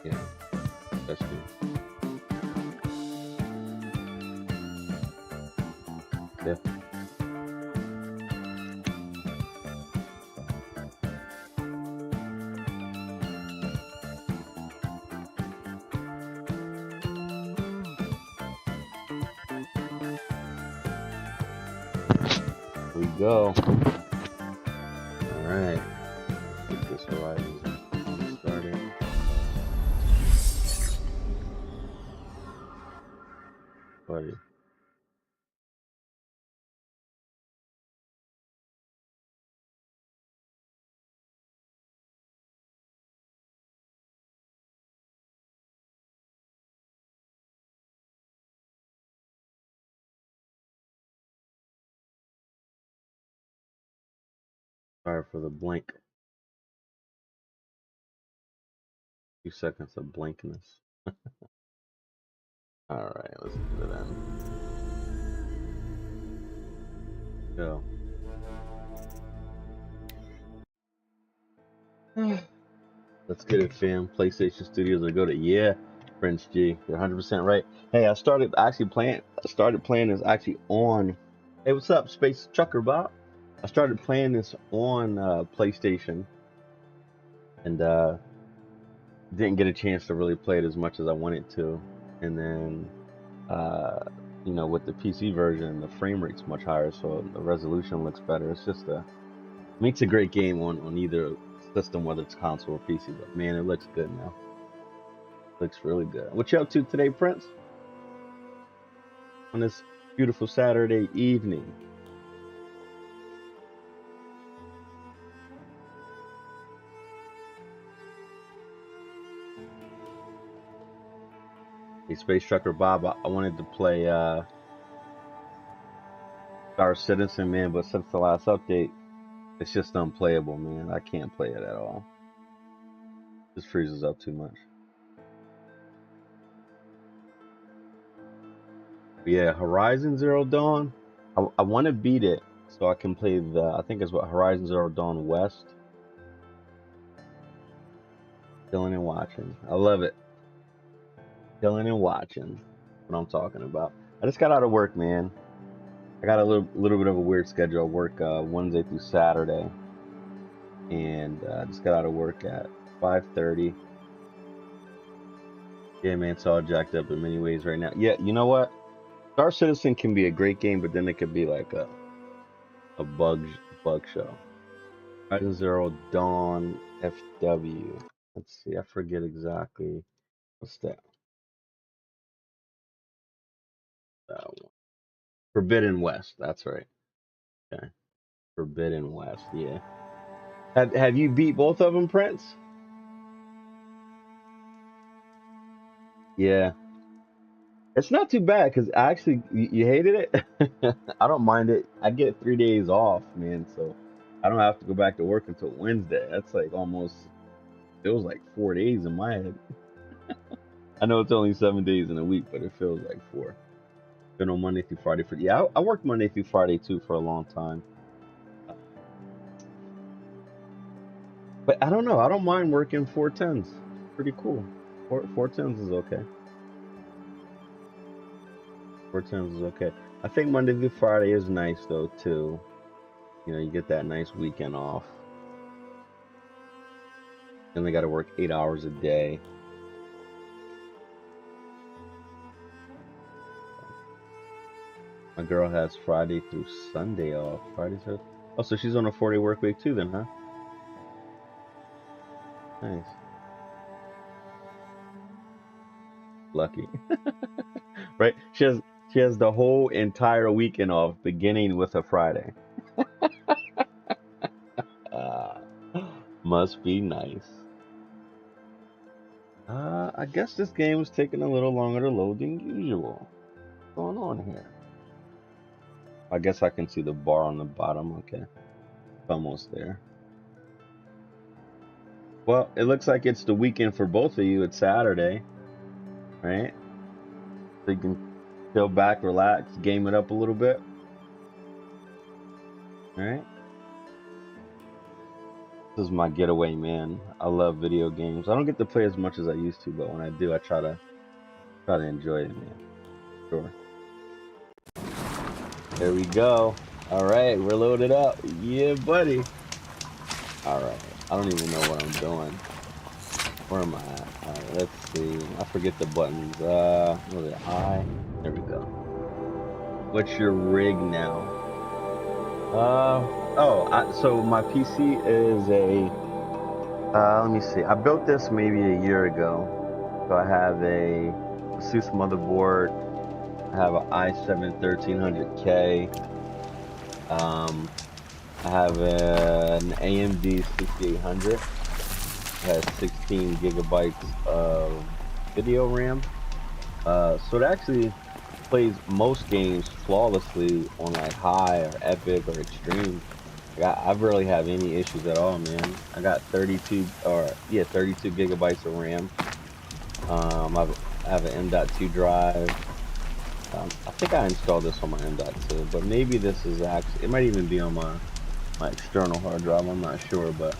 Yeah, that's good. Yeah. Here we go. All right. Get this Horizon started. Buddy. Sorry for the blank. 2 seconds of blankness. All right, let's get it in. Go. Let's get it, fam. PlayStation Studios are go to Prince G. You're 100% right. Hey, started playing this actually on. Hey, what's up, Space Trucker Bob? I started playing this on PlayStation and didn't get a chance to really play it as much as I wanted to. And then, uh, with the PC version, the frame rate's much higher, so the resolution looks better. I mean, it's a great game on either system, whether it's console or PC. But man, it looks good now. Looks really good. What you up to today, Prince? On this beautiful Saturday evening. Hey, Space Trucker Bob, I wanted to play Star Citizen, man, but since the last update, it's just unplayable, man. I can't play it at all. Just freezes up too much. But yeah, Horizon Zero Dawn. I want to beat it so I can play I think it's what Horizon Zero Dawn West. Chilling and watching. I love it. Chilling and watching. What I'm talking about. I just got out of work, man. I got a little bit of a weird schedule. I work Wednesday through Saturday, and just got out of work at 5:30. Yeah, man, it's all jacked up in many ways right now. Yeah, you know what? Star Citizen can be a great game, but then it could be like a bug show. Horizon Zero Dawn FW. Let's see, I forget exactly what's that. One. Forbidden West. That's right. Okay, Forbidden West. Yeah. Have you beat both of them, Prince? Yeah. It's not too bad because actually you hated it. I don't mind it. I get 3 days off, man, so I don't have to go back to work until Wednesday. That's like almost feels like 4 days in my head. I know it's only 7 days in a week, but it feels like four. Been on Monday through Friday for yeah. I worked Monday through Friday too for a long time, uh, but I don't know. I don't mind working 4 10s. Pretty cool. Four tens is okay. 4 10s is okay. I think Monday through Friday is nice though too. You get that nice weekend off. Then they got to work 8 hours a day. My girl has Friday through Sunday off. Friday through. Oh, so she's on a 4-day work week too, then, huh? Nice. Lucky, right? She has the whole entire weekend off, beginning with a Friday. Uh, must be nice. I guess this game is taking a little longer to load than usual. What's going on here? I guess I can see the bar on the bottom. Okay, almost there. Well, it looks like it's the weekend for both of you. It's Saturday, right? So you can chill back, relax, game it up a little bit. All right. This is my getaway, man. I love video games. I don't get to play as much as I used to, but when I do, I try to enjoy it, man. Sure. There we go. All right, we're loaded up. Yeah, buddy. All right. I don't even know what I'm doing. Where am I at? All right, let's see. I forget the buttons. What is it? I. There we go. What's your rig now? So my PC is a. Let me see. I built this maybe a year ago. So I have a ASUS motherboard. I have an i7 1300K. I have an AMD 6800. It has 16 gigabytes of video RAM. So it actually plays most games flawlessly on like high or epic or extreme. I barely have any issues at all, man. I got 32 gigabytes of RAM. I have an M.2 drive. I think I installed this on my M.2, but maybe this is actually, it might even be on my external hard drive. I'm not sure, but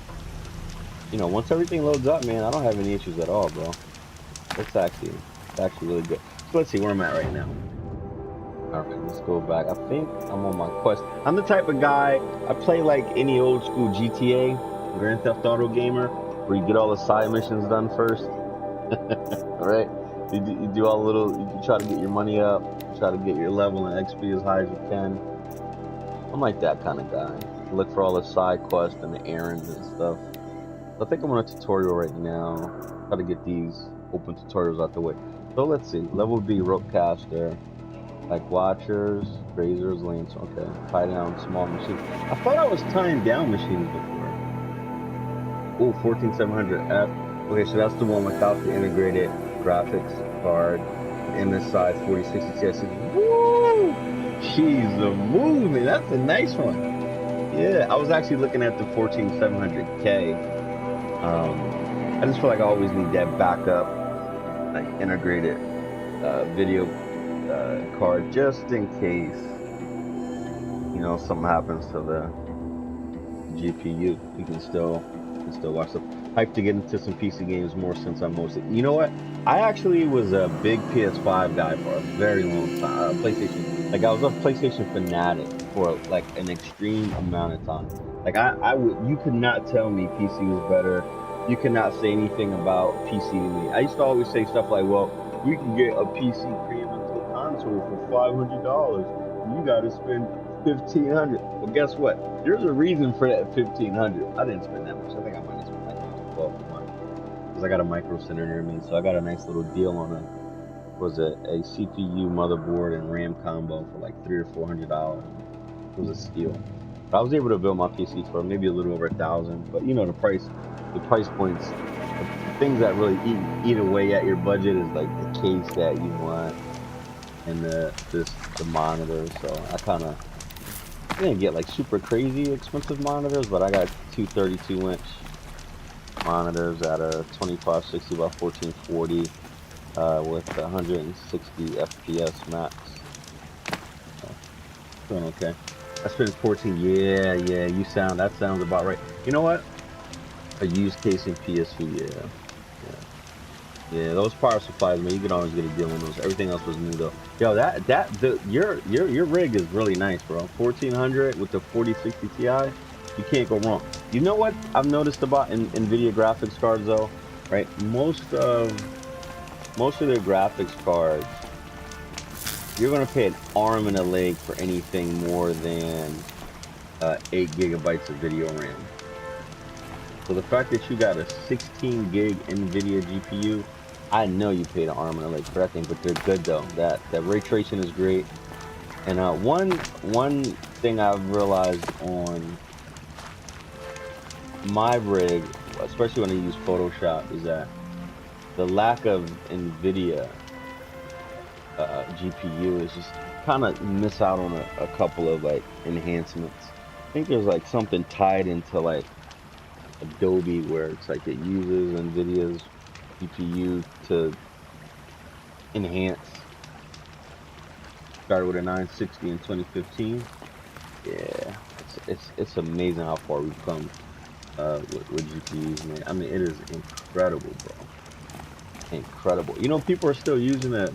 you know, once everything loads up, man, I don't have any issues at all, bro. It's actually really good. So let's see where I'm at right now. All right, let's go back. I think I'm on my quest. I'm the type of guy, I play like any old school GTA, Grand Theft Auto gamer, where you get all the side missions done first. All right, you do all the little, you try to get your money up, you try to get your level and XP as high as you can. I'm like that kind of guy. Look for all the side quests and the errands and stuff. I think I'm on a tutorial right now. Try to get these open tutorials out the way. So let's see. Level B ropecaster, like watchers, grazers, lanes. Okay, tie down small machines. I thought I was tying down machines before. Oh, 14700F. Okay, so that's the one without the integrated graphics card. MSI 4060 Ti. Woo! Jeez, the movement. That's a nice one. Yeah, I was actually looking at the 14700K. I just feel like I always need that backup, like integrated video card, just in case, you know, something happens to the GPU. You can still watch stuff. Hyped to get into some PC games more since I'm mostly. You know what? I actually was a big PS5 guy for a very long time. PlayStation, like I was a PlayStation fanatic for like an extreme amount of time. Like I would, you could not tell me PC was better. You could not say anything about PC to me. I used to always say stuff like, well, we can get a PC cram into a console for $500. You got to spend $1,500. Well, guess what? There's a reason for that $1,500. I didn't spend that much. I think I might have spent like $12 a month because I got a Micro Center near me, so I got a nice little deal on a CPU motherboard and RAM combo for like $300 or $400. It was a steal. But I was able to build my PC for maybe a little over $1,000. But you know, the price points, the things that really eat away at your budget is like the case that you want and the monitor. So I didn't get like super crazy expensive monitors, but I got two 32-inch monitors at a 2560 by 1440 with 160 FPS max. So, doing okay. I spent 14. Yeah, that sounds about right. You know what? A used case in PSV. Yeah. Those power supplies, man, you can always get a deal on those. Everything else was new though. Yo, your rig is really nice, bro. 1400 with the 4060 Ti, you can't go wrong. You know what I've noticed about NVIDIA graphics cards though, right? Most of their graphics cards, you're gonna pay an arm and a leg for anything more than 8 gigabytes of video RAM. So the fact that you got a 16 gig NVIDIA GPU, I know you paid an arm and a leg for that thing, but they're good though. That ray tracing is great. And one thing I've realized on my rig, especially when I use Photoshop, is that the lack of NVIDIA GPU is just kind of miss out on a couple of like enhancements. I think there's like something tied into like Adobe where it's like it uses NVIDIA's GPU to enhance. Started with a 960 in 2015. Yeah, it's amazing how far we've come with GPUs, man. I mean, it is incredible, bro. Incredible. You know, people are still using the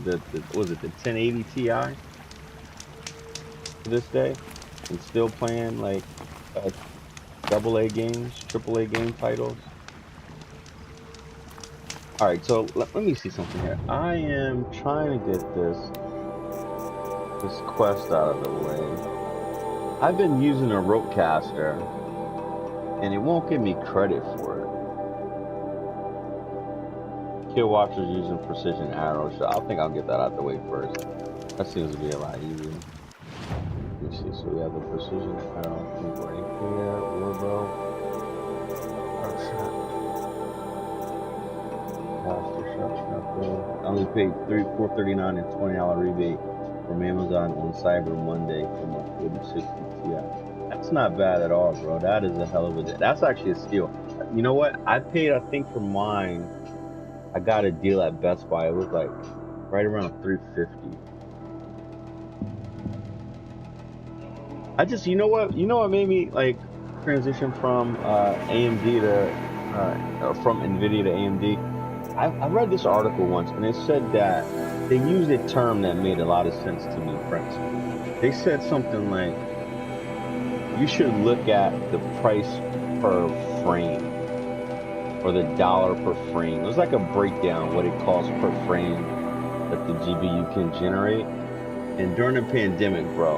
was it the 1080 Ti to this day, and still playing like AA games, AAA game titles. All right, so let me see something here. I am trying to get this quest out of the way. I've been using a Ropecaster, and it won't give me credit for it. Kill Watchers using precision arrows. So I think I'll get that out the way first. That seems to be a lot easier. Let me see. So we have the precision arrow right here. Warbow. I only paid $4.39 and $20 rebate from Amazon on Cyber Monday for my 4060 Ti. That's not bad at all, bro. That is a hell of a. That's actually a steal. You know what? I paid, I think, for mine. I got a deal at Best Buy. It was like right around $350. I just, you know what made me like transition from AMD to from NVIDIA to AMD. I read this article once, and it said that they used a term that made a lot of sense to me, friends. They said something like, you should look at the price per frame, or the dollar per frame. It was like a breakdown, what it costs per frame that the GPU can generate. And during the pandemic, bro,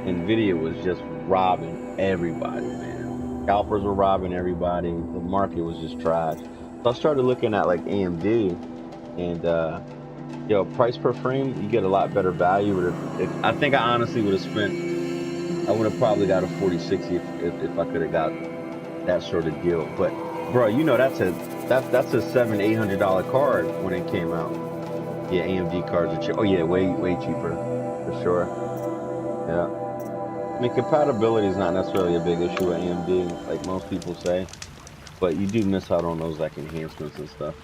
NVIDIA was just robbing everybody, man. Scalpers were robbing everybody. The market was just trash. So I started looking at like AMD, and yo, price per frame, you get a lot better value. I think I honestly would have spent, I would have probably got a 4060 if I could have got that sort of deal. But bro, you know that's a $700-800 card when it came out. Yeah, AMD cards are cheap. Oh yeah, way cheaper for sure. Yeah, I mean, compatibility is not necessarily a big issue with AMD, like most people say. But you do miss out on those like enhancements and stuff.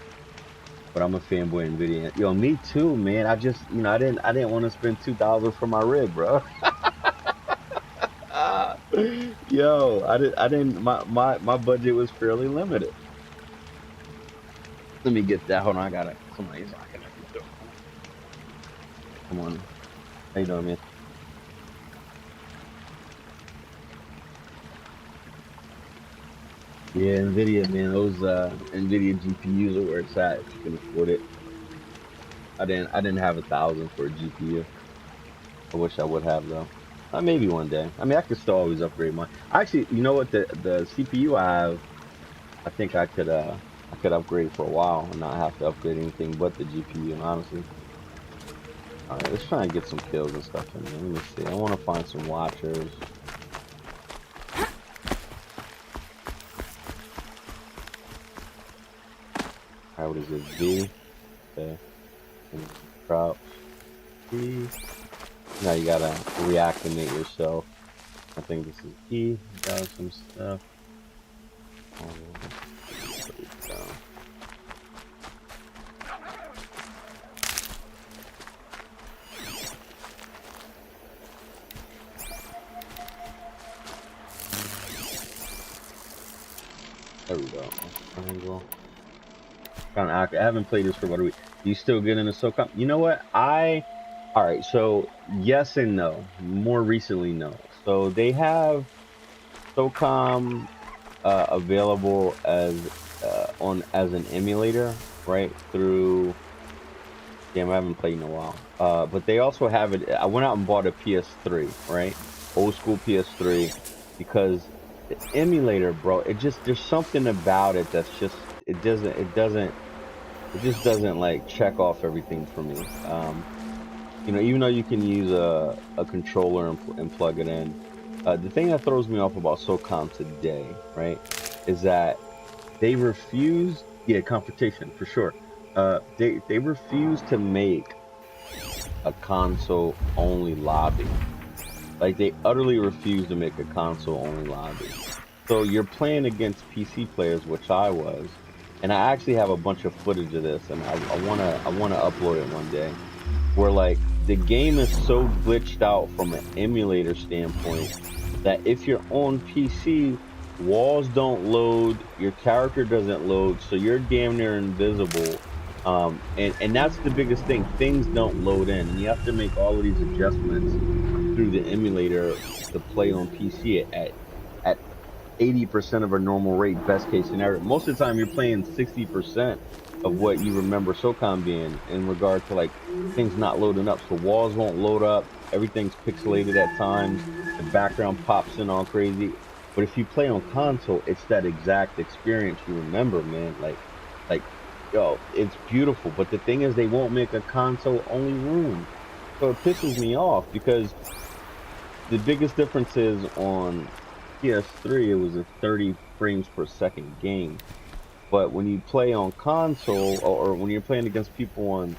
But I'm a fanboy of NVIDIA. Yo, me too, man. I just, you know, I didn't want to spend $2,000 for my rig, bro. Yo, I didn't. My budget was fairly limited. Let me get that. Hold on, I gotta. Somebody's knocking at the door. Come on. How you doing, man? Yeah, NVIDIA, man, those NVIDIA GPUs are where it's at if you can afford it. I didn't have 1,000 for a GPU. I wish I would have though. Maybe one day. I mean, I could still always upgrade mine. Actually, you know what? The CPU I have, I think I could upgrade for a while and not have to upgrade anything but the GPU. Honestly. All right, let's try and get some kills and stuff in there. Let me see. I want to find some watchers. What is it? V. Okay. And crouch. E. Now you gotta reactivate yourself. I think this is E. Got some stuff. Oh, there we go. There we go. Triangle. I haven't played this for about a week. You still get into SOCOM? You know what? Alright, so yes and no. More recently, no. So they have SOCOM available as an emulator, right? Through, damn, I haven't played in a while. But they also have it. I went out and bought a PS3, right? Old school PS3, because the emulator, bro, there's something about it that's just, it just doesn't like check off everything for me. You know, even though you can use a controller and plug it in, the thing that throws me off about SOCOM today, right, is that they refuse, yeah, confrontation for sure. They refuse to make a console only lobby. Like, they utterly refuse to make a console only lobby. So you're playing against PC players, which I was, and I actually have a bunch of footage of this, and I wanna upload it one day, where like the game is so glitched out from an emulator standpoint that if you're on PC, walls don't load, your character doesn't load, so you're damn near invisible. And that's the biggest thing. Things don't load in, and you have to make all of these adjustments through the emulator to play on PC at 80% of a normal rate, best case scenario. Most of the time, you're playing 60% of what you remember SOCOM being in regard to like things not loading up. So walls won't load up. Everything's pixelated at times. The background pops in all crazy. But if you play on console, it's that exact experience you remember, man. Like, yo, it's beautiful. But the thing is, they won't make a console only room. So it pisses me off because the biggest difference is on PS3, it was a 30 frames per second game. But when you play on console or when you're playing against people on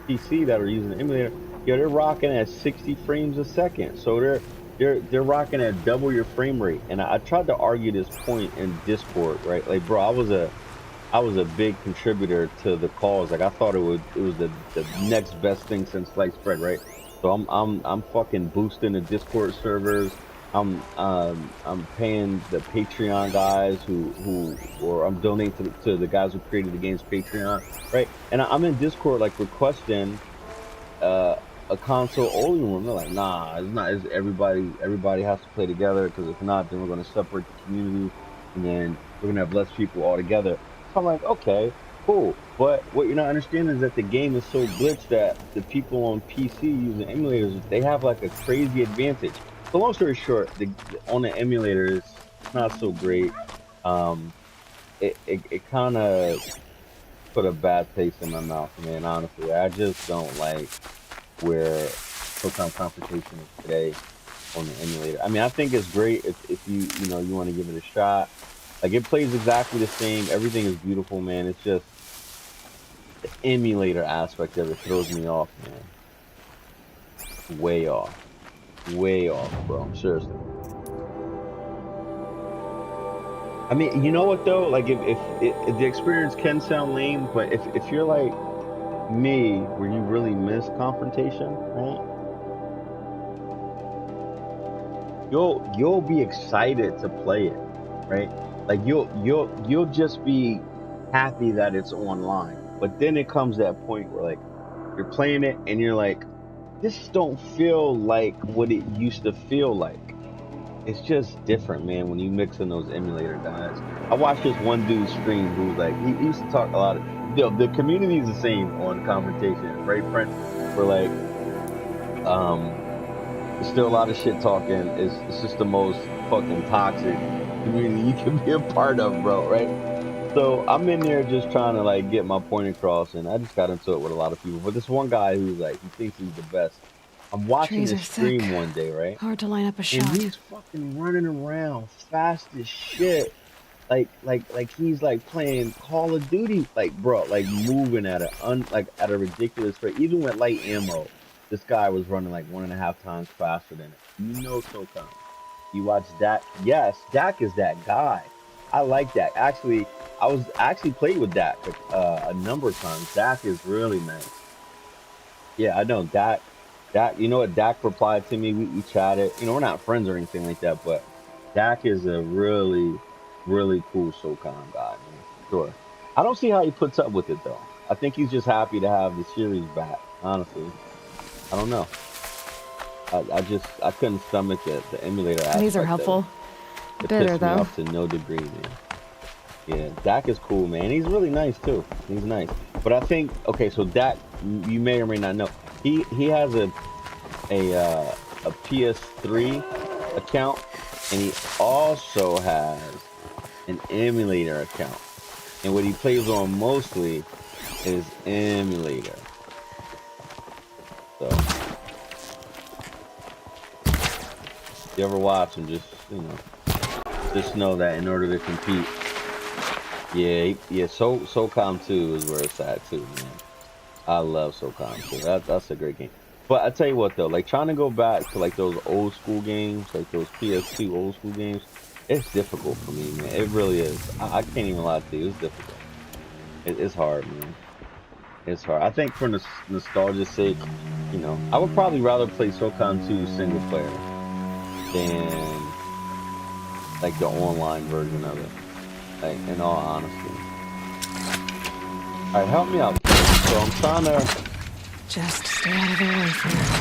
PC that are using the emulator, yeah, they're rocking at 60 frames a second. So they're rocking at double your frame rate. And I tried to argue this point in Discord, right? Like, bro, I was a big contributor to the cause. Like, I thought it was the next best thing since sliced bread, right? So I'm fucking boosting the Discord servers. I'm paying the Patreon guys or I'm donating to the guys who created the game's Patreon, right? And I'm in Discord like requesting a console only room. They're like, nah, it's not. It's everybody has to play together, because if not, then we're gonna separate the community, and then we're gonna have less people all together. So I'm like, okay, cool. But what you're not understanding is that the game is so glitched that the people on PC using emulators, they have like a crazy advantage. So long story short, on the emulators, it's not so great. It kind of put a bad taste in my mouth, man. Honestly, I just don't like where SOCOM Confrontation is today on the emulator. I mean, I think it's great if you know you want to give it a shot. Like, it plays exactly the same. Everything is beautiful, man. It's just the emulator aspect of it throws me off, man. Way off, bro. Seriously. I mean, you know what though? Like, if the experience can sound lame, but if you're like me, where you really miss confrontation, right? You'll be excited to play it, right? Like, you'll just be happy that it's online. But then it comes that point where like you're playing it and you're like, this don't feel like what it used to feel like. It's just different, man, when you mix in those emulator guys. I watched this one dude stream who was like, he used to talk a lot of, the community is the same on Confrontation, right, Prince? We're like, there's still a lot of shit talking. It's just the most fucking toxic community you can be a part of, bro, right? So I'm in there just trying to like get my point across, and I just got into it with a lot of people. But this one guy who's like, he thinks he's the best. I'm watching Trees are this thick. stream one day, right? Hard to line up a And shot. he's fucking running around fast as shit. Like he's like playing Call of Duty, like, bro, like moving at at a ridiculous rate. Even with light ammo, this guy was running like 1.5 times faster than it. You know, SOCOM. You watch Dak. Yes, Dak is that guy. I like Dak. Actually, I was actually played with Dak a number of times. Dak is really nice. Yeah, I know Dak. Dak, you know what? Dak replied to me. We chatted. You know, we're not friends or anything like that, but Dak is a really cool SOCOM guy, man. Sure. I don't see how he puts up with it though. I think he's just happy to have the series back. Honestly, I don't know. I couldn't stomach the emulator aspect. These are helpful. It Bitter pissed me though. off to no degree, man. Yeah, Dak is cool, man. He's really nice too. He's nice. But I think, okay, so Dak, you may or may not know, he has a PS3 account, and he also has an emulator account. And what he plays on mostly is emulator. So if you ever watch him, just know that in order to compete. Yeah, SOCOM 2 is where it's at too, man. I love SOCOM 2. That's a great game. But I tell you what though, like trying to go back to like those old school games, like those PS2 old school games, it's difficult for me, man. It really is. I can't even lie to you, it's difficult. It's hard, man. It's hard. I think for nostalgia's sake, you know, I would probably rather play SOCOM 2 single player than like the online version of it. Like, in all honesty. Alright, help me out, Kim. So I'm trying to just stay out of their way for now.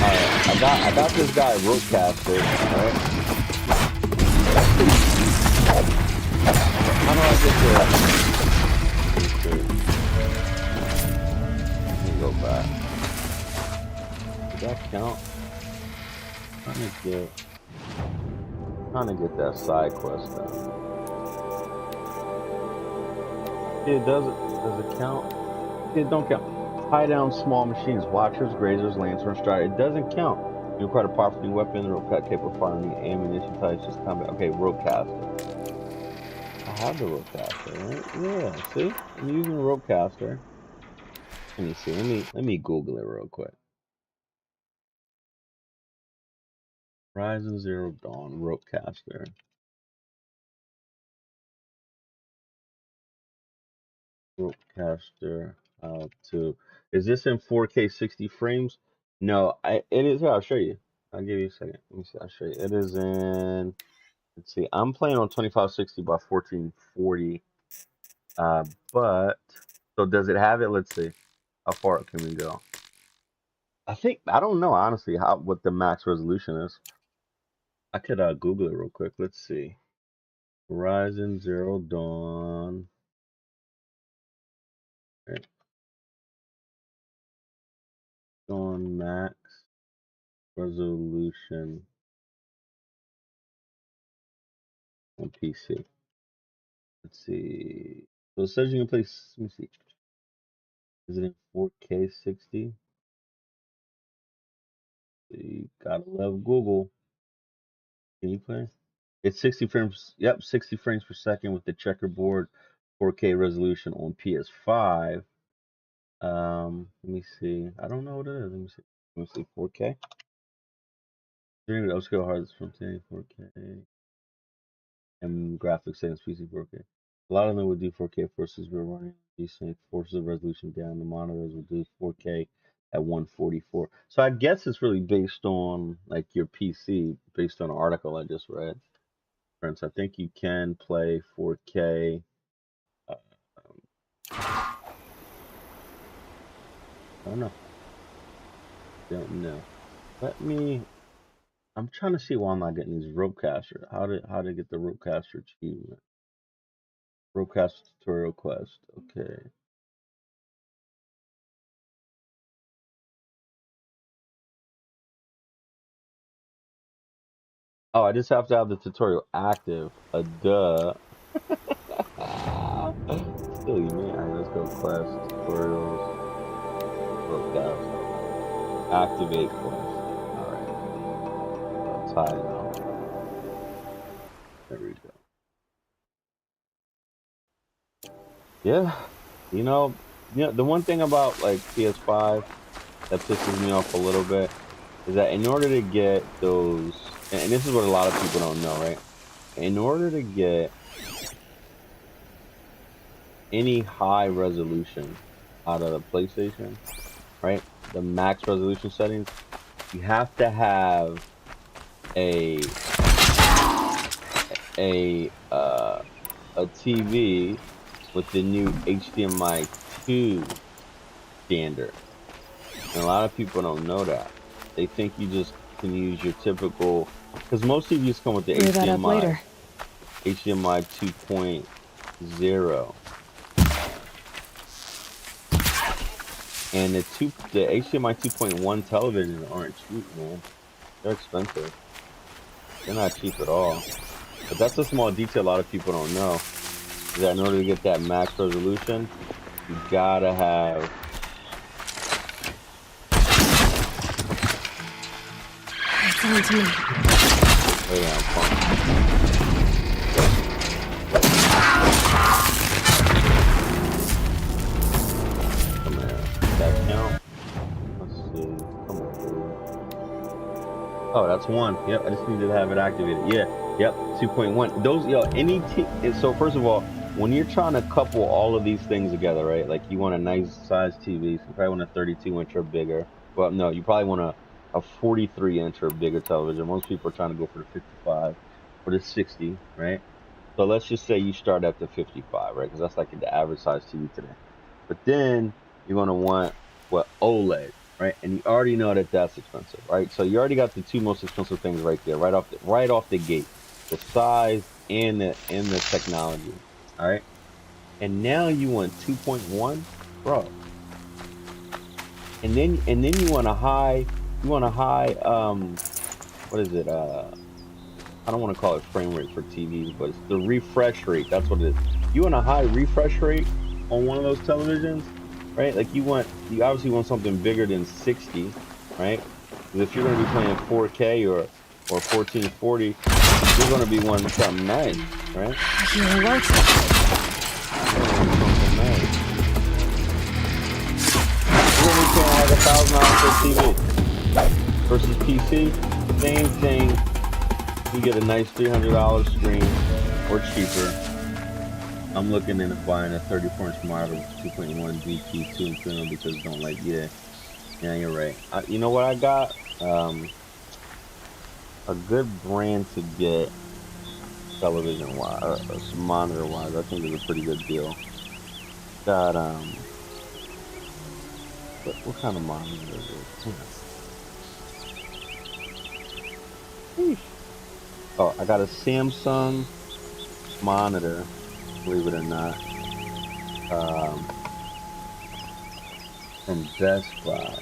Alright, I got this guy Ropecaster, alright? How do I get there? Let me go back. Did that count? Trying to get that side quest done. It does it count? It don't count. Tie down small machines, watchers, grazers, lanterns, strider. It doesn't count. You require a powerful new weapon, the rope cut capable of firing ammunition types, just combat. Okay, Ropecaster. I have the Ropecaster, right? Yeah, see? I'm using the Ropecaster. Let me see. Let me Google it real quick. Horizon Zero Dawn Ropecaster. Ropecaster. How to? Is this in 4K 60 frames? No, it is. Here, I'll show you. I'll give you a second. Let me see. I'll show you. It is in. Let's see. I'm playing on 2560 by 1440. But so does it have it? Let's see. How far can we go? I don't know honestly what the max resolution is. I could Google it real quick. Let's see. Horizon Zero Dawn. Right. Dawn max resolution on PC. Let's see. So it says you can play. Let me see. Is it in 4K 60? You gotta love Google. Can you play? It's 60 frames. Yep, 60 frames per second with the checkerboard 4K resolution on PS5. Let me see. I don't know what it is. Let me see. Let me see. 4K. Streaming upscale hardness from 10 4K and graphics settings PC 4K. A lot of them would do 4K versus we're running decent forces of resolution down. The monitors will do 4K at 144. So I guess it's really based on like your PC, based on an article I just read. For instance, I think you can play 4K. I don't know. Don't know. I'm trying to see why I'm not getting these Ropecaster. How to get the Ropecaster achievement. Ropecaster tutorial quest. Okay. Oh, I just have to have the tutorial active. Duh. Still, you mean? Alright, let's go quest, tutorials, Ropecaster. Activate quest. Alright. Tie it out. There we go. Yeah. The one thing about like PS5 that pisses me off a little bit is that in order to get those, and this is what a lot of people don't know, right? In order to get any high resolution out of the PlayStation, right? The max resolution settings, you have to have a TV with the new HDMI 2 standard. And a lot of people don't know that. They think you just can use your typical, because most TVs come with the HDMI 2.0. And the HDMI 2.1 televisions aren't cheap, man. They're expensive. They're not cheap at all. But that's a small detail a lot of people don't know. Is that in order to get that max resolution, you gotta have it's on to me. Wait, I'm pumped. Come here. That count? Let's see. Come on, dude. Oh, that's one. Yep, I just need to have it activated. Yeah. Yep. 2.1. Those, so first of all, when you're trying to couple all of these things together, right? Like you want a nice size TV, so you probably want a 32 inch or bigger. Well, no, you probably want a 43 inch or bigger television. Most people are trying to go for the 55 or the 60, right? So let's just say you start at the 55, right? Because that's like the average size TV today. But then you're gonna want what, OLED, right? And you already know that that's expensive, right? So you already got the two most expensive things right there, right off the gate, the size and the technology, all right? And now you want 2.1, bro. And then you want a high what is it? I don't want to call it frame rate for TVs, but it's the refresh rate. That's what it is. You want a high refresh rate on one of those televisions, right? Like you obviously want something bigger than 60, right? Because if you're going to be playing 4K or 1440, you're going to be wanting something nice, right? I hear alerts. You're going to want something nice. You're going to be paying like $1,000 for a TV versus PC. Same thing. You get a nice $300 screen or cheaper. I'm looking into buying a 34-inch monitor with 2.1 DP2 and film because don't like, yeah, you're right. You know what I got? A good brand to get television wise, monitor wise. I think is a pretty good deal. Got what kind of monitor is it? Oh, I got a Samsung monitor, believe it or not, from Best Buy.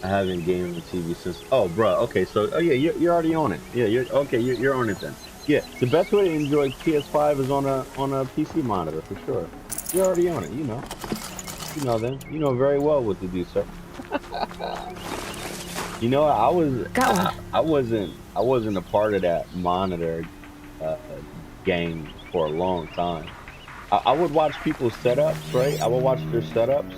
I haven't gamed the TV since. Oh, bro. Okay, so yeah, you're already on it. Yeah, you're on it then. Yeah, the best way to enjoy PS5 is on a PC monitor for sure. You're already on it. You know then. You know very well what to do, sir. You know, I wasn't a part of that monitor game for a long time. I would watch people's setups, right? I would watch their setups,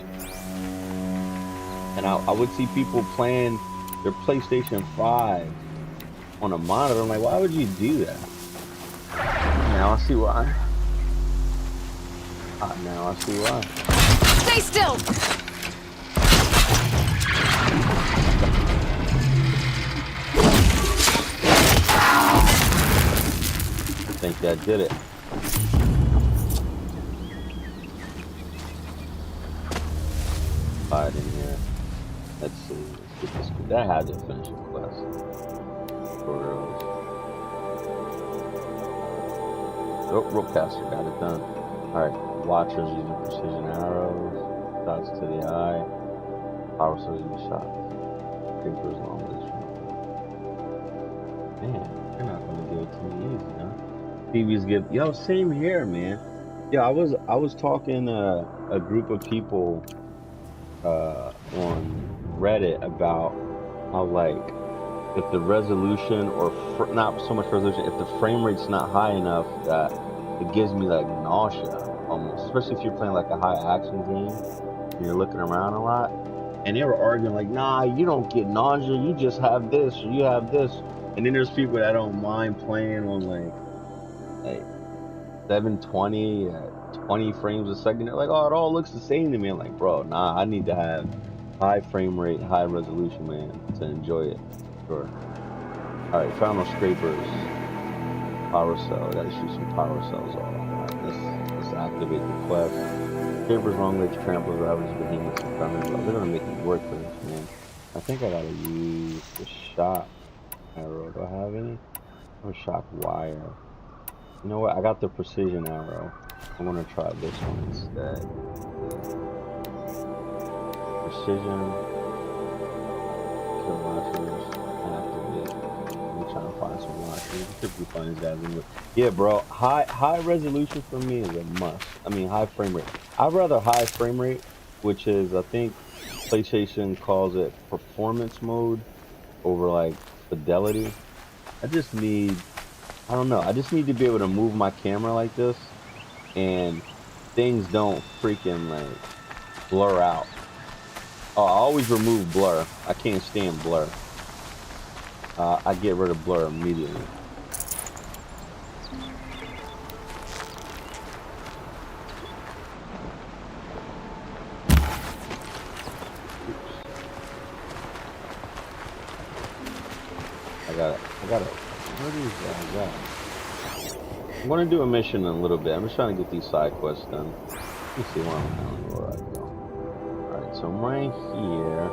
and I would see people playing their PlayStation 5 on a monitor. I'm like, why would you do that? Now I see why. Now I see why. Stay still! I think that did it. Hide in here. Let's see. Let's get this. That had to finish the quest. For reals. Oh, Ropecaster got it done. Alright. Watchers using precision arrows. Shots to the eye. Power cells using shots. Creepers long range. Man, you're not gonna give it to me easy, huh? TVs give. Yo, same here, man. Yeah, I was talking to a group of people on Reddit about how, like, if the resolution or not so much resolution, if the frame rate's not high enough, that it gives me like nausea almost, especially if you're playing like a high action game and you're looking around a lot. And they were arguing like, nah, you don't get nausea, you just have this or you have this. And then there's people that don't mind playing on like 720 at 20 frames a second. They're like, oh, it all looks the same to me. I'm like, bro, nah, I need to have high frame rate, high resolution, man, to enjoy it. Sure. Alright, final scrapers. Power cell. Gotta shoot some power cells off. Alright, let's activate the quest. Scrapers, long range tramplers, ravage behemoths, and thunder. They're gonna make me work for this, man. I think I gotta use the shock arrow. Do I have any? Or shock wire? You know what? I got the precision arrow. I'm gonna try this one instead. Precision. Kill watchers. Activate. I'm trying to find some watchers. You typically find these guys in the. Yeah, bro. High resolution for me is a must. I mean, high frame rate. I'd rather high frame rate, which is, I think PlayStation calls it performance mode, over like fidelity. I just need. I don't know. I just need to be able to move my camera like this, and things don't freaking like blur out. Oh, I always remove blur. I can't stand blur. I get rid of blur immediately. Where is that? I'm gonna do a mission in a little bit. I'm just trying to get these side quests done. Let me see where I'm going, where I go. Alright, so I'm right here.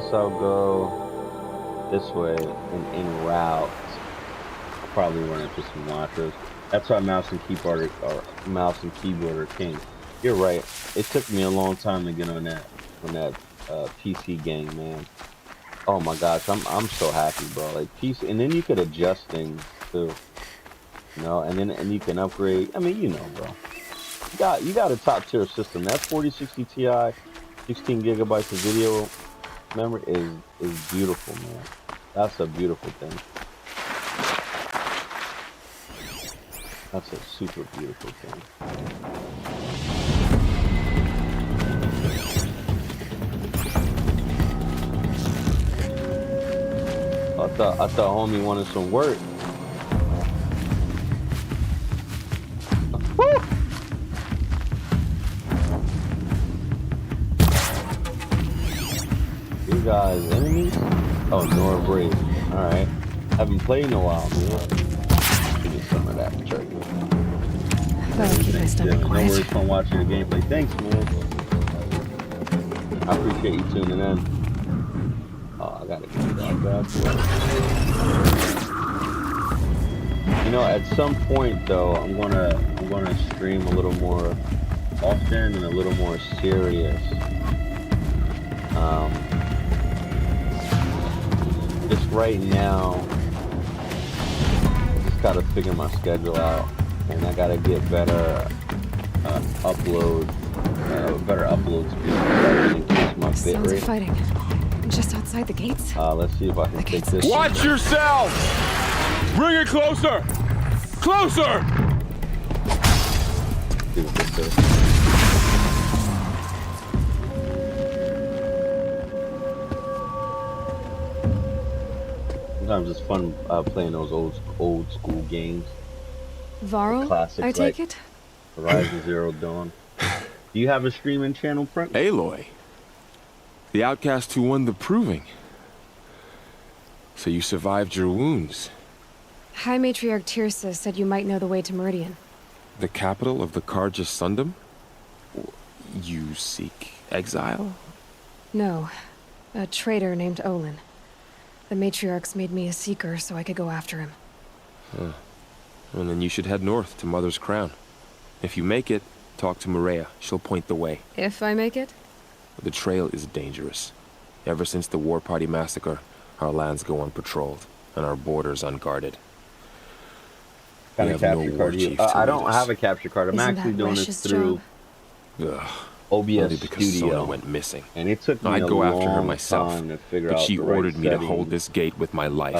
Guess I'll go this way and en route. I'll probably run into some watchers. That's why mouse and keyboard are king. You're right. It took me a long time to get on that PC game, man. Oh my gosh, I'm so happy, bro. Like PC, and then you could adjust things too, you know, and you can upgrade. I mean, you know, bro. You got a top tier system. That 4060 Ti, 16 gigabytes of video memory is beautiful, man. That's a beautiful thing. That's a super beautiful thing. I thought homie wanted some work. Woo! You guys enemies? Oh, Nora Brave. Alright. Haven't played in a while, man. Give me some of that turkey. That'll keep my stomach No quiet. worries from watching the gameplay. Thanks, man. I appreciate you tuning in. Oh, I gotta get that bad boy. You know, at some point though, I'm gonna stream a little more often and a little more serious. Just right now, just gotta figure my schedule out, and I gotta get better better upload speed to increase my bit Sounds of rate. fighting. Just outside the gates. Let's see if I can take this. Watch yourself! Bring it closer! Closer! See what this is. Sometimes it's fun playing those old school games. Varl, Classics I take it? Horizon Zero Dawn. Do you have a streaming channel, Print? Aloy. The outcast who won the proving. So you survived your wounds. High Matriarch Tirsa said you might know the way to Meridian. The capital of the Carja Sundom? You seek exile? No, a traitor named Olin. The Matriarchs made me a seeker so I could go after him. And then you should head north to Mother's Crown. If you make it, talk to Maria. She'll point the way. If I make it? The trail is dangerous. Ever since the War Party massacre, our lands go unpatrolled, and our borders unguarded. Kind We of have no capture war card. chief to I lead don't us. have a capture card. I'm Isn't actually that doing Resh's this through Ugh. OBS Only because Studio, Sona went missing. and it took me I'd a go after her long myself, time to figure but out she the right ordered me to hold settings, this gate with my life.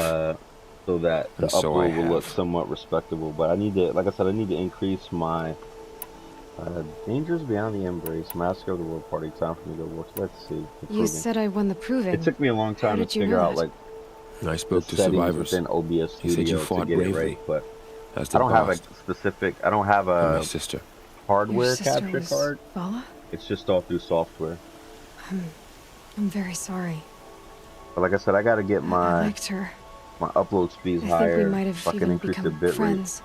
so that the And so I upload will look have. somewhat respectable. But I need to, like I said, I need to increase my dangers beyond the embrace, massacre of the War Party. Time for me to work. Let's see. You Improving. said I won the proving. It took me a long time to did you figure know out that? like I spoke the to settings survivors. within OBS He said Studio you to fought get it bravely. right, but As I did don't have a Bast specific. I don't have and my a sister. Your hardware sister capture was card. Vala? It's just all through software. I'm very sorry. But like I said, I got to get I my liked her. upload speeds I higher. think we might have so I can even increase the become bit rate friends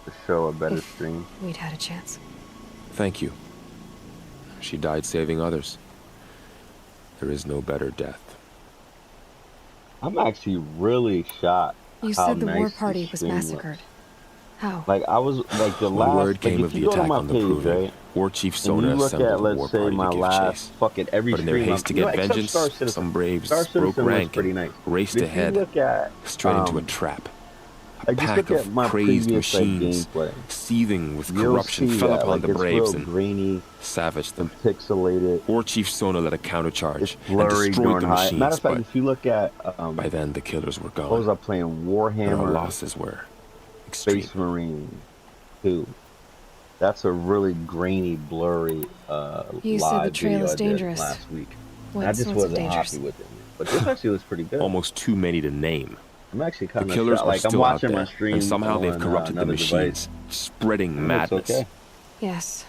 to show a better if stream. we'd had a chance. Thank you. She died saving others. There is no better death. I'm actually really shocked. You how said the War nice Party this was stream massacred. How? Like I was like the When last. word Like came if of you the go to attack my on the page, proving, right? War Chief And Sona you look assembled at, the let's War say, Party my to give last chase. fucking every But in their stream. haste to you know, get except vengeance, Star Citizen. some braves Star broke Citizen was rank pretty and nice. raced If ahead, you look at straight into a trap. A like, just pack look at of my crazed previous like, machines, gameplay. seething with You'll corruption, see fell that, upon like, the it's braves real and grainy, savaged them. pixelated. War Chief Sona led a countercharge It's and blurry destroyed going the high. machines, Matter of fact, but if you look at by then the killers were what was gone, I playing? and our Warhammer losses were extreme. Space Marine 2. That's a really grainy, blurry You said live the trail video is I did dangerous. last week. What And I just sorts of wasn't dangers? happy with it. But this actually looks pretty good. Almost too many to name. I'm actually The kind of killers shocked. are Like I'm still out watching there, my stream and somehow they've on, corrupted the another machines, device. spreading It looks madness. okay. Yes,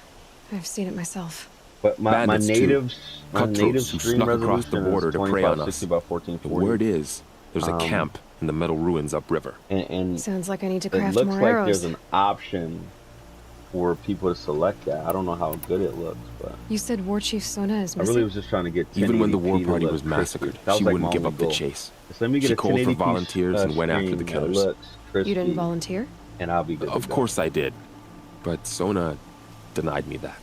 I've seen it myself. But my Bandits, too. native Cutthroats who stream snuck across the resolution border is to prey on 2560 us. by The 1440. word is, There's a camp in the metal ruins upriver. And Sounds like I need to it craft looks more like arrows. there's an option for people to select that. I don't know how good it looks, but You said War Chief Sona is I missing? really was just trying to get 1080p Even when the war to party look was crispy. massacred, That was she like wouldn't my give only up the goal. chase. So let me get She a called for 1080p volunteers and went after the stream that killers. looks crispy, You didn't volunteer? and I'll be good to Of go. course I did. But Sona denied me that.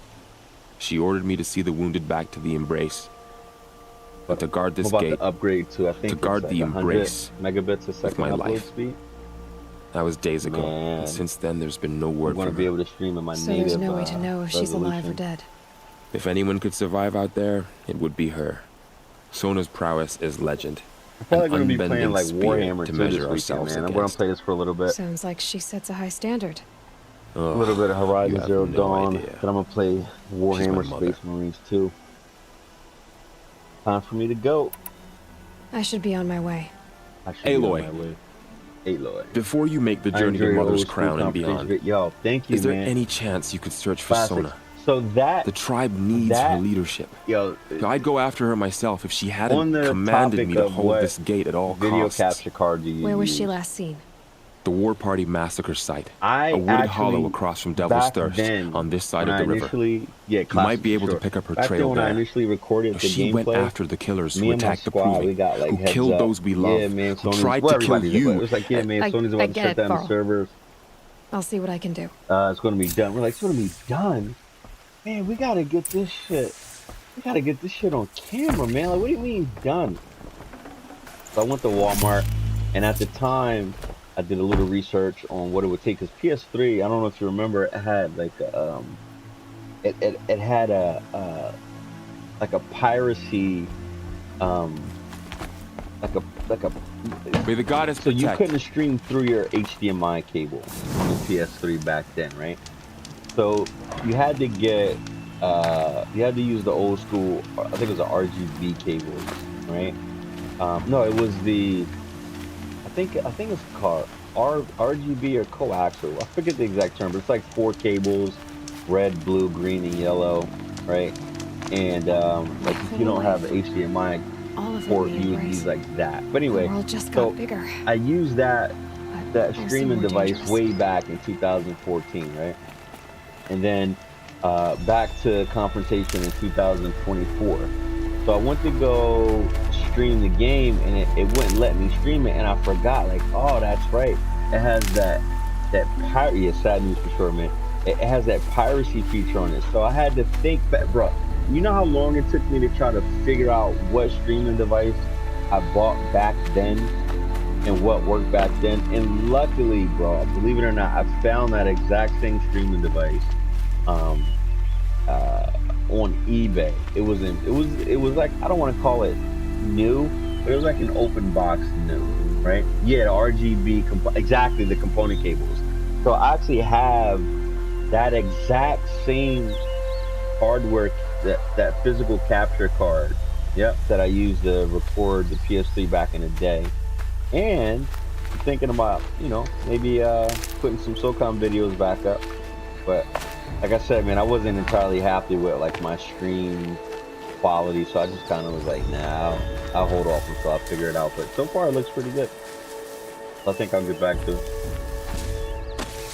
She ordered me to see the wounded back to the Embrace. But to guard this I'm about gate, to upgrade to, I think to guard it's the like 100 Embrace megabits a second my upload life. speed. that was days ago. Man. And since then, there's been no I'm word going to from be her. able to stream in my So native there's no way to know if she's alive or resolution. dead. If anyone could survive out there, it would be her. Sona's prowess is legend. I'm probably An going to be unbending playing like spirit Warhammer to 2 measure this weekend, ourselves man. I'm going against. to play this for a little bit. Sounds like she sets a high standard. A little bit of You Horizon have Zero no Dawn. idea. Then I'm going to play Warhammer mother. Space Marines 2. Time for me to go. I should be on my way. I should be on Aloy. my way. Aloy. Before you make the I journey to enjoy your Mother's old school Crown and conversations. beyond, Yo, thank you, is there man. any chance you could search for Classic. Sona? So that, The tribe needs that- her leadership. yo, I'd go after her myself if she on hadn't the commanded topic me to of hold what this gate at all video costs. capture card do you Where was use? she last seen? The War Party massacre site. I a wooded actually, hollow across from Devil's back Thirst then, on this side when of the I river. initially, yeah, You might be able to sure. pick up her Back trail then when I there. initially recorded the She gameplay, went after the killers me who and my attacked the squad, we Proving, got like who heads killed up. those we love, Yeah, man, who Sony's, tried well, to kill everybody did, but you. it was like, yeah, man, I Sony's get about to shut it, down the Varl. servers. I'll see what I can do. It's going to be done. We're like, it's going to be done. Man, we got to get this shit. We got to get this shit on camera, man. Like, what do you mean done? So I went to Walmart, and at the time, I did a little research on what it would take. Because PS3, I don't know if you remember, it had like it had a like a piracy, like a. May the goddess So you protect. couldn't stream through your HDMI cable on the PS3 back then, right? So you had to get, you had to use the old school, I think it was the RGB cables, right? No, it was the, I think it's called RGB or coaxial. I forget the exact term, but it's like 4 cables, red, blue, green, and yellow, right? And like if you don't have HDMI All of it port, we you would embrace. use like that. But The anyway, world just got so bigger. I used that But also streaming more device dangerous. way back in 2014, right? And then back to Confrontation in 2024. So I went to go stream the game, and it wouldn't let me stream it, and I forgot, like, oh, that's right. It has that pirate. Yeah, sad news for sure, man. It has that piracy feature on it. So I had to think back, bro. You know how long it took me to try to figure out what streaming device I bought back then and what worked back then? And luckily, bro, believe it or not, I found that exact same streaming device on eBay. It was like, I don't want to call it new, but it was like an open box new, right? Yeah, the RGB, exactly, the component cables. So I actually have that exact same hardware, that physical capture card, yep, that I used to record the PS3 back in the day. And I'm thinking about, maybe putting some SOCOM videos back up. But like I said, man, I wasn't entirely happy with like my stream quality, so I just kind of was like, nah, I'll hold off until I figure it out. But so far, it looks pretty good. I think I'll get back to it.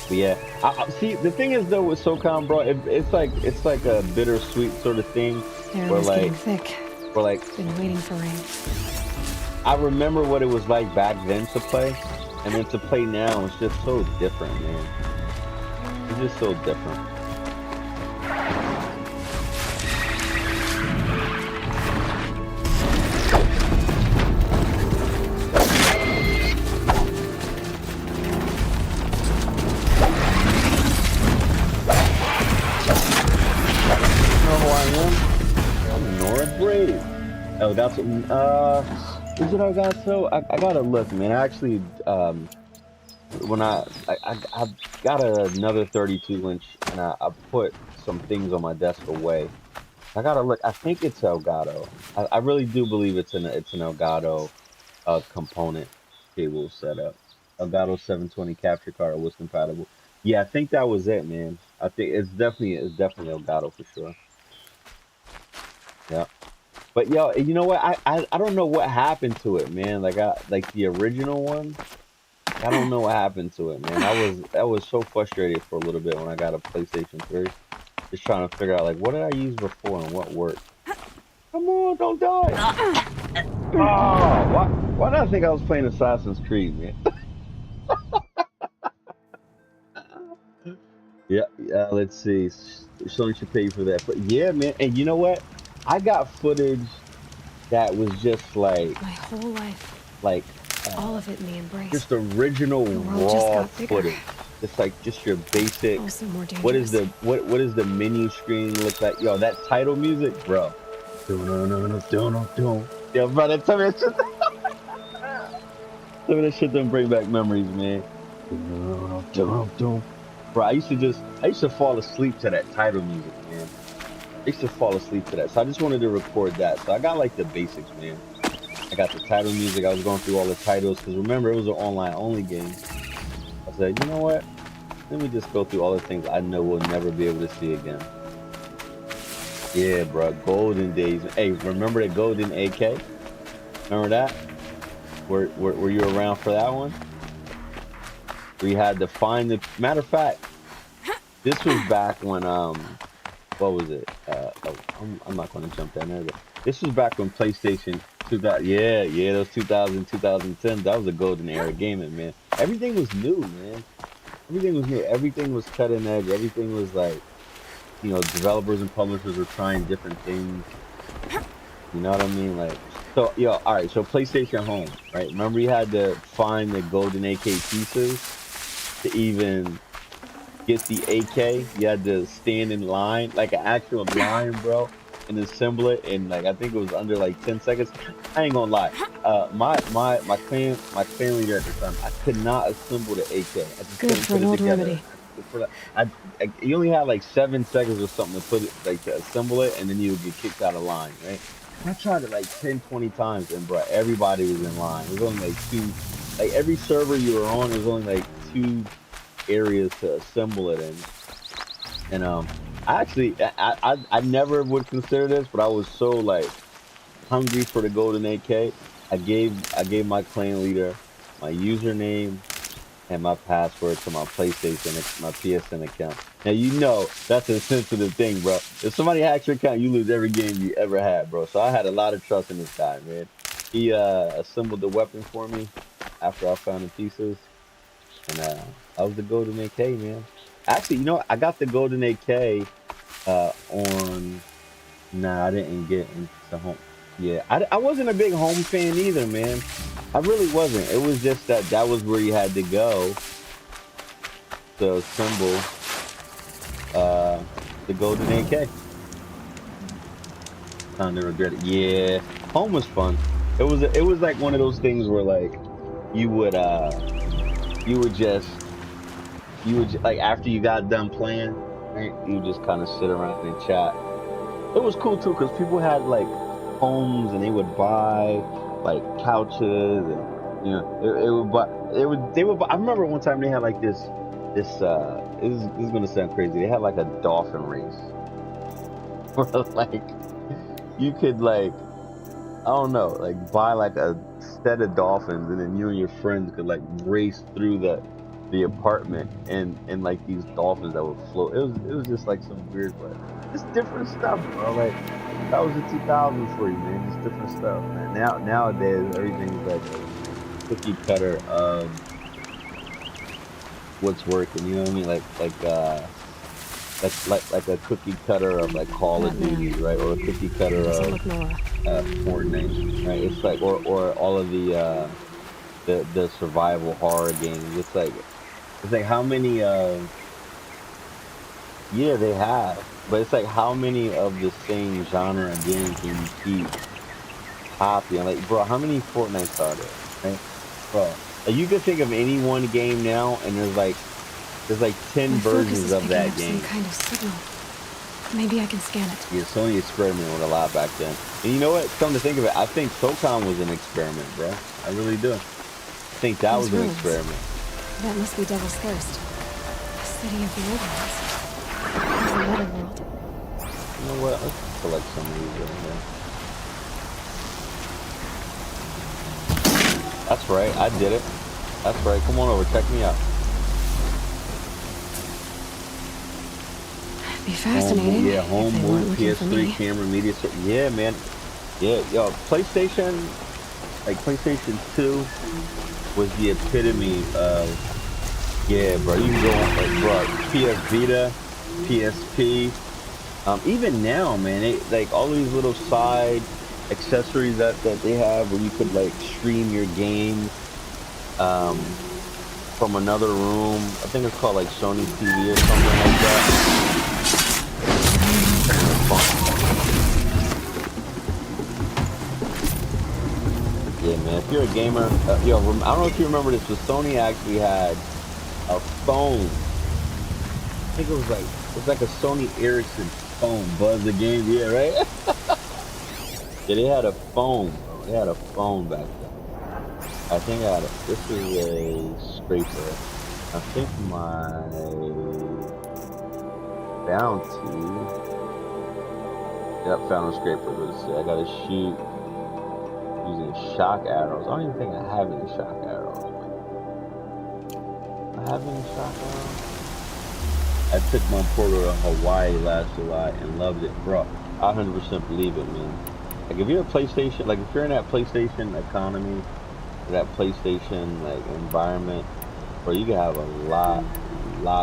But yeah, I see. The thing is though with SOCOM, bro, it's like a bittersweet sort of thing. Aaron is getting thick. Where like, Been waiting for rain. I remember what it was like back then to play, and then to play now, it's just so different, man. It's just so different. Elgato, is it Elgato? I gotta look, man. I actually, when I got another 32-inch, and I put some things on my desk away. I gotta look. I think it's Elgato. I really do believe it's an Elgato component cable setup. Elgato 720 capture card was compatible. Yeah, I think that was it, man. I think it's definitely Elgato for sure. Yeah. But yo, you know what? I don't know what happened to it, man. Like the original one. I don't know what happened to it, man. I was so frustrated for a little bit when I got a PlayStation 3. Just trying to figure out like what did I use before and what worked. Come on, don't die. Oh, why did I think I was playing Assassin's Creed, man? Yeah, yeah, let's see. Someone should pay you for that. But yeah, man, and you know what? I got footage that was just My whole life, like all of it in the just embrace. original The world just raw got bigger. footage. Just like just your basic. Also more What is dangerous. what is the menu screen look like? Yo, that title music, bro. Yo, brother, tell me that shit. Tell me that shit don't bring back memories, man. Bro, I used to fall asleep to that title music, man. I used to fall asleep to that. So I just wanted to record that. So I got like the basics, man. I got the title music. I was going through all the titles because remember it was an online only game. I said, you know what? Let me just go through all the things I know we'll never be able to see again. Yeah, bro, golden days. Hey, remember the golden AK? Remember that? Were you around for that one? We had to find the. Matter of fact, this was back when what was it? Oh, I'm not going to jump in there. But this was back when PlayStation 2000. Yeah, those 2000, 2010. That was a golden era gaming, man. Everything was new, man. Everything was new. Everything was cutting edge. Everything was like, you know, developers and publishers were trying different things. You know what I mean? Like, so, yo, all right. So PlayStation Home, right? Remember you had to find the golden AK pieces to even get the AK. You had to stand in line, like an actual line, bro, and assemble it. And like, I think it was under like 10 seconds. I ain't gonna lie. My clan leader at the time, I could not assemble the AK. I just Good couldn't for put an it old together. remedy. You only had like 7 seconds or something to put it, like to assemble it, and then you would get kicked out of line, right? I tried it like 10, 20 times, and bro, everybody was in line. It was only like two, like every server you were on, there was only like 2 areas to assemble it in. And I never would consider this, but I was so like hungry for the golden AK. I gave my clan leader my username and my password to my PlayStation, my PSN account. Now you know that's a sensitive thing, bro. If somebody hacks your account, you lose every game you ever had, bro. So I had a lot of trust in this guy, man. He assembled the weapon for me after I found the pieces, and that was the golden AK, man. Actually, you know, I got the golden AK on. Nah, I didn't get into home. Yeah, I wasn't a big home fan either, man. I really wasn't. It was just that was where you had to go to assemble the golden AK. Kind of regret it. Yeah, home was fun. It was like one of those things where like you would like after you got done playing, right? You just kind of sit around and chat. It was cool too because people had like homes and they would buy like couches and you know it would buy they would buy, I remember one time they had like this this is gonna sound crazy. They had like a dolphin race where like you could like I don't know like buy like a set of dolphins and then you and your friends could like race through the apartment and like these dolphins that would float. It was just like some weird but it's different stuff, bro. Like that was the 2000s for you, man. Just different stuff, man. Nowadays everything's like a cookie cutter of what's working. You know what I mean? Like a cookie cutter of like Call of Duty, right? Or a cookie cutter Doesn't of look Nora. Fortnite, right? It's like or all of the survival horror games. It's like how many yeah they have, but it's like how many of the same genre of games can you keep copying? Like bro, how many Fortnites are there, right? Bro, like, you could think of any one game now, and there's like 10 My focus versions is of picking that up game. some kind of signal. Maybe I can scan it. Yeah, Sony experimented with a lot back then. And you know what? Come to think of it, I think SOCOM was an experiment, bro. I really do. I think that Those was an ruins. experiment. That must be Devil's Thirst. A city of the old ones. There's another world. You know what? Let's collect some of these right here. That's right, I did it. That's right, come on over, check me out. Be fascinating. Yeah, if home they weren't move, looking for PS3, me. camera, media. Yeah, man. Yeah, yo, PlayStation, like PlayStation 2 was the epitome of, yeah, bro. You can go on, like, bro, PS Vita, PSP. Even now, man, like all these little side accessories that they have where you could like stream your games from another room. I think it's called like Sony TV or something like that. Yeah, man. If you're a gamer, yo, I don't know if you remember this, but Sony actually had a phone. I think it was like a Sony Ericsson phone. Buzz the game, yeah, right? Yeah, they had a phone, bro. They had a phone back then. I think I had a, this is a scraper. I think my bounty. Yep, found a scraper. Let's see. I gotta shoot using shock arrows. I don't even think I have any shock arrows. I have any shock arrows? I took my porter to Hawaii last July and loved it, bro. I 100% believe it, man. Like if you're a PlayStation, like if you're in that PlayStation economy, that PlayStation like environment, bro, you can have a lot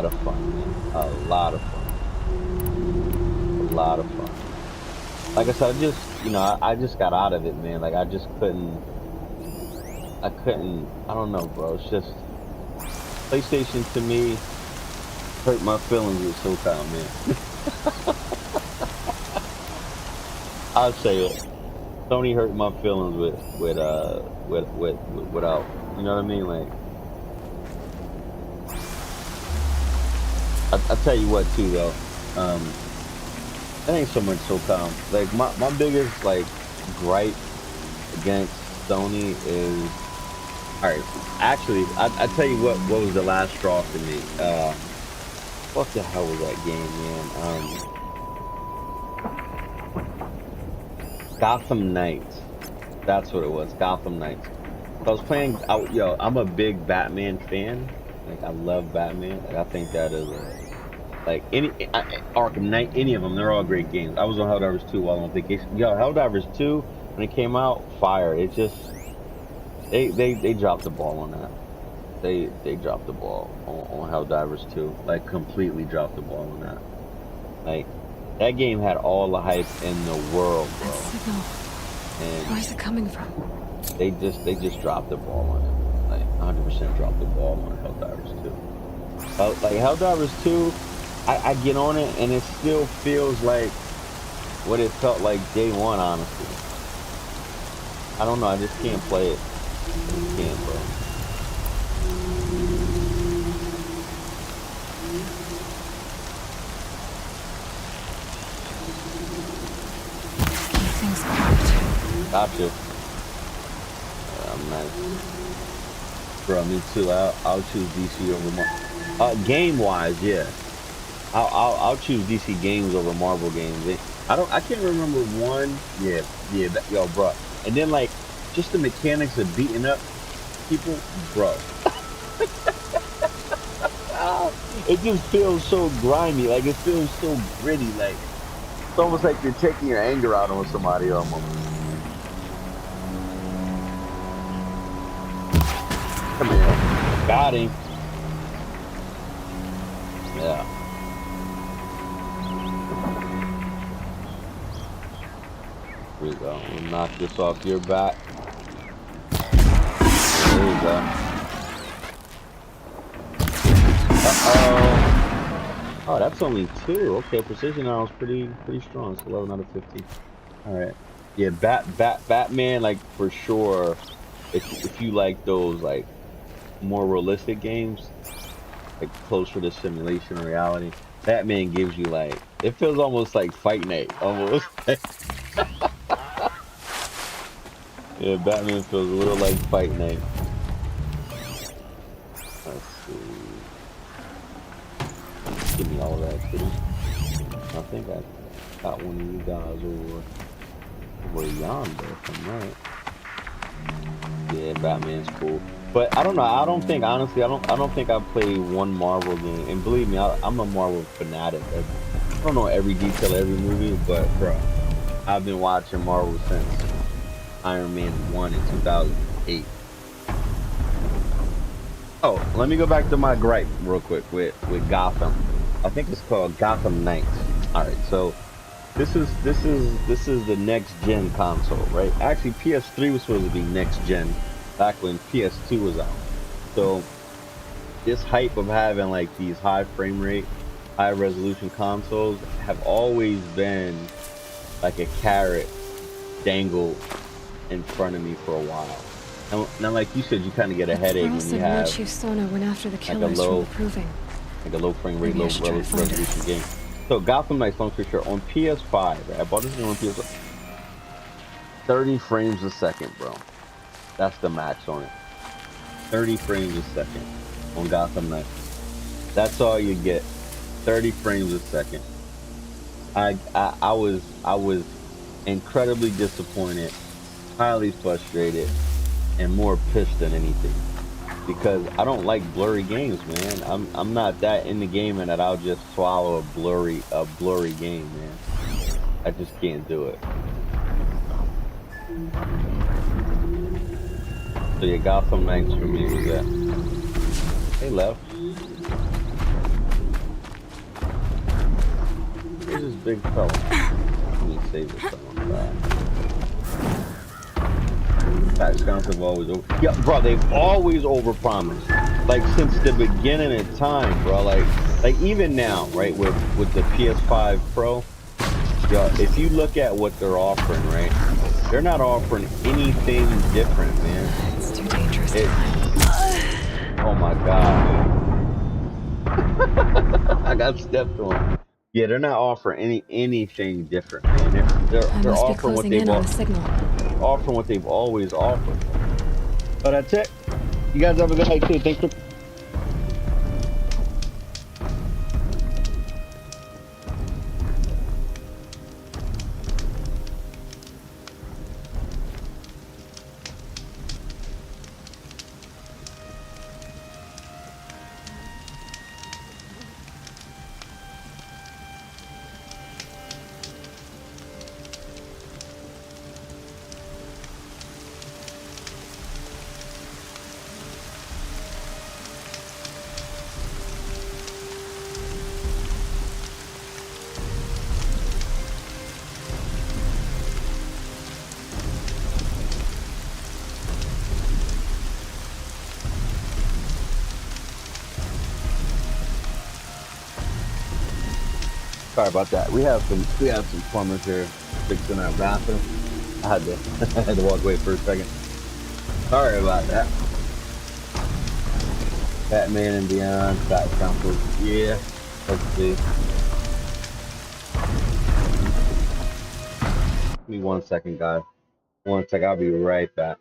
of fun, man. A lot of fun. A lot of fun. Like I said, I just got out of it, man. Like I don't know, bro. It's just PlayStation to me hurt my feelings with SoCal, man. I'll say it. Sony hurt my feelings without, you know what I mean? Like, I tell you what too though, it ain't so much SoCal. Like my biggest like gripe against Sony is, all right, actually, I tell you what was the last straw for me. What the hell was that game, man? Gotham Knights. That's what it was. Gotham Knights. So I was playing. Yo, I'm a big Batman fan. Like I love Batman. Like I think that is like Arkham Knight, any of them. They're all great games. I was on Helldivers 2 while on vacation. Yo, Helldivers 2 when it came out, fire. It just they dropped the ball on that. They dropped the ball on Helldivers 2. Like completely dropped the ball on that. Like that game had all the hype in the world, bro. That signal. And Where's it coming from? they just dropped the ball on it. Like 100% dropped the ball on Helldivers 2. Like Helldivers 2, I get on it and it still feels like what it felt like day one, honestly. I don't know, I just can't play it. I just can't, bro. Things cracked. Gotcha. I'm nice. Bro, me too. I'll choose DC over Marvel. Game wise, yeah. I'll choose DC games over Marvel games. I can't remember one. Yeah, yo, bro. And then like, just the mechanics of beating up people, bro. It just feels so grimy. Like it feels so gritty. Like it's almost like you're taking your anger out on somebody almost. Come here. Got him. Yeah. Here we go. We'll knock this off your back. There you go. Uh-oh. Oh, that's only 2. Okay, precision arrow is pretty strong. It's 11 out of 15. All right. Yeah, Batman, like for sure. If you like those like more realistic games, like closer to simulation or reality, Batman gives you like, it feels almost like Fight Night, almost. Yeah, Batman feels a little like Fight Night. Let's see. Give me all of that, kitty. I think I got one of you guys over yonder, if I'm right. Yeah, Batman's cool. But I don't know. I don't think honestly. I don't think I've played one Marvel game. And believe me, I'm a Marvel fanatic. I don't know every detail of every movie, but bro, I've been watching Marvel since Iron Man 1 in 2008. Oh, let me go back to my gripe real quick with Gotham. I think it's called Gotham Knights. All right, so this is the next gen console, right? Actually, PS3 was supposed to be next gen back when PS2 was out. So this hype of having like these high frame rate, high resolution consoles have always been like a carrot dangled in front of me for a while. Now, like you said, you kind of get a headache when you have Chief Sona went after the like a killers from low, the Proving. like a low frame rate, Maybe I low should try to find it. resolution game. So Gotham Knights, long story short, on PS5, right? I bought this game on PS5. 30 frames a second, bro. That's the max on it. 30 frames a second on Gotham Knights. That's all you get. 30 frames a second. I was incredibly disappointed, highly frustrated, and more pissed than anything. Because I don't like blurry games, man. I'm not that in the game and that I'll just swallow a blurry game, man. I just can't do it. So yeah, Gotham Knights for me was that. Hey, left. Where's this big fella? Let me save this fella. Discounts have always over. Yeah, bro, they've always overpromised. Like since the beginning of time, bro. Like even now, right? With the PS5 Pro, yo, if you look at what they're offering, right? They're not offering anything different, man. It's too dangerous. Oh my god. I got stepped on. Yeah, they're not offering anything different, man. They're offering what they've offering what they've always offered. But that's it. You guys have a good night too. Thanks for sorry about that. We have some plumbers here fixing our bathroom. I had to walk away for a second. Sorry about that. Batman and Beyond, Scott Council. Yeah, let's see. Give me 1 second, guys. 1 second, I'll be right back.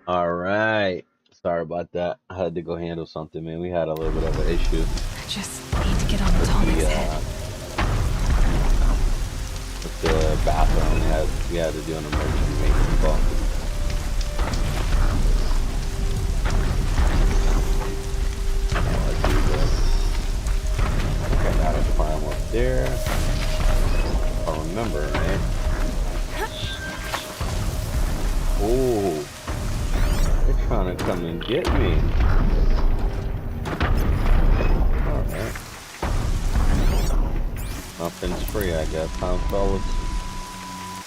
All right. Sorry about that. I had to go handle something, man. We had a little bit of an issue I just need to get on the with Tallneck's head. the bathroom. We had to do an emergency maintenance call. Let's do this. Okay, now to climb up there. If I remember, right? Oh, they're trying to come and get me. Alright. Nothing's free, I guess, huh, fellas?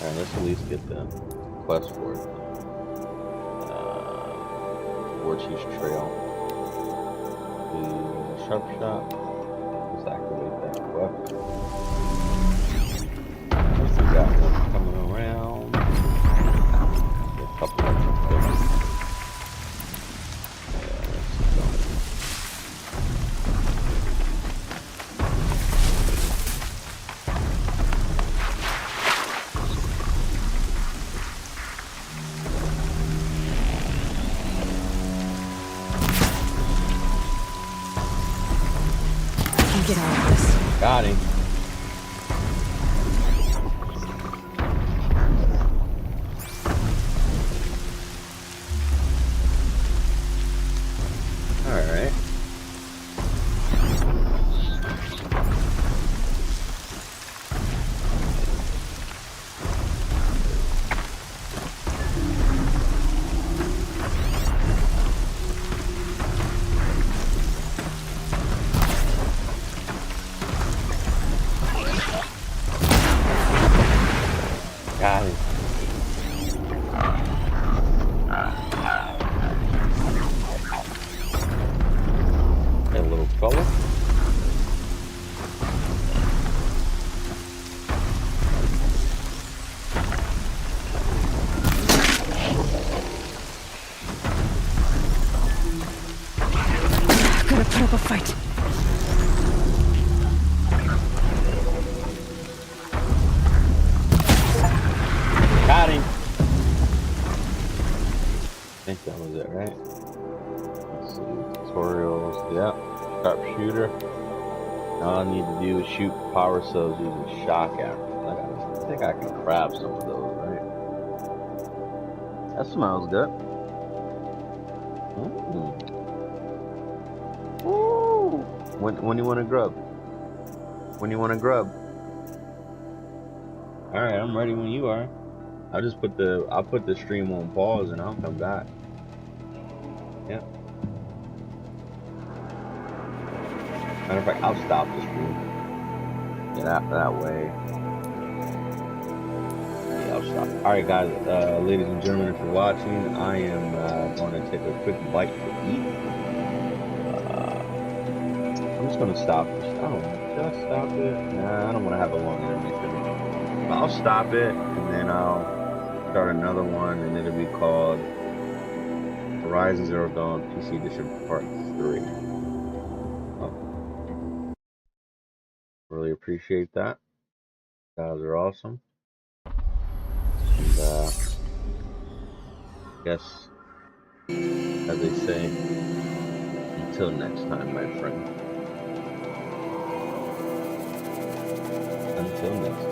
Alright, let's at least get the quest for it. Warchief's Trail. The Sharp Shot. Let's activate that quest. Let's see, got one coming around. A couple of them. Get out of this. Got him. Alright. Got him. Hey, little fella. Gotta put up a fight. Got him. I think that was it, right? Let's see. Tutorials. Yep. Sharpshooter. All I need to do is shoot power cells using shock arrows. I think I can grab some of those, right? That smells good. Woo! When you want to grub? When you want to grub? All right, I'm ready when you are. I'll put the stream on pause and I'll come back. Yep. Matter of fact, I'll stop the stream. Yeah, that way. Yeah, I'll stop. All right, guys, ladies and gentlemen, if you're watching, I am going to take a quick bite to eat. I'm just going to stop this. Oh, should I stop it? Nah, I don't want to have a long intermission. I'll stop it and then I'll start another one, and it'll be called Horizon Zero Dawn PC Edition Part 3. Oh. Really appreciate that. You guys are awesome. And guess, as they say, until next time, my friend. Until next time.